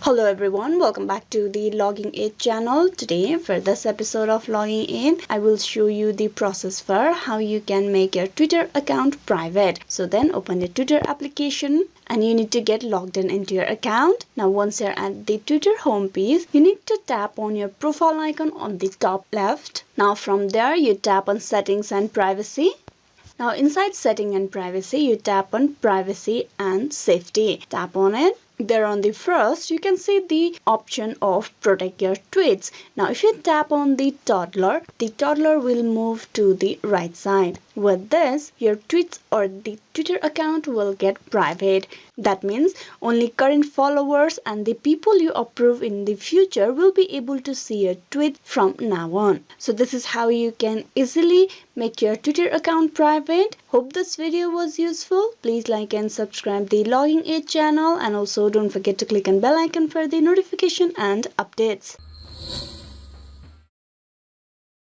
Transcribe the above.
Hello everyone, welcome back to the Logging Aid channel. Today for this episode of Logging Aid, I will show you the process for how you can make your Twitter account private. So then open the Twitter application and you need to get logged in into your account. Now once you're at the Twitter homepage, you need to tap on your profile icon on the top left. Now from there you tap on settings and privacy. Now inside setting and privacy, you tap on privacy and safety. Tap on it. There on the first, you can see the option of protect your tweets. Now if you tap on the toddler will move to the right side. With this, your tweets or the Twitter account will get private. That means only current followers and the people you approve in the future will be able to see your tweet from now on. So this is how you can easily make your Twitter account private. Hope this video was useful. Please like and subscribe the Logging Aid channel, and also don't forget to click on bell icon for the notification and updates.